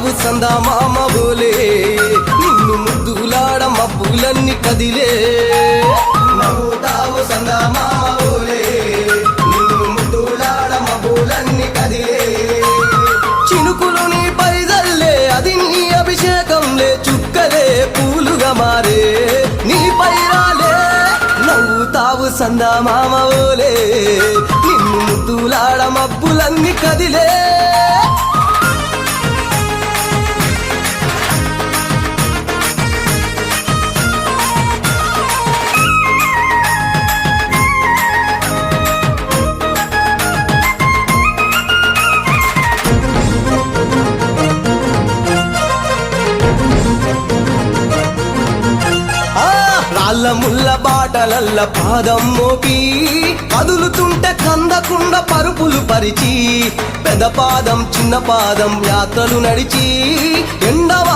నవ్వుతావు సందా మామ బోలే నిన్ను ముద్దులాడ మబ్బులన్నీ కదిలే నవ్వుతావు సందా మామ బోలే నిన్ను ముద్దులాడ మబ్బులన్నీ కదిలే చినుకులు నీ పైదల్లే అది నీ అభిషేకంలే చుక్కలే పూలుగా మారే నీ పైరాలే నవ్వుతావు సందా మామ బోలే నిన్ను ముద్దులాడ మబ్బులన్నీ కదిలే రాళ్ళ ముళ్ళ బాటలల్ల పాదం మోపి కదులుతుంటే కందకుండా పరుపులు పరిచి పెద్ద పాదం చిన్న పాదం యాత్రలు నడిచి ఎండవ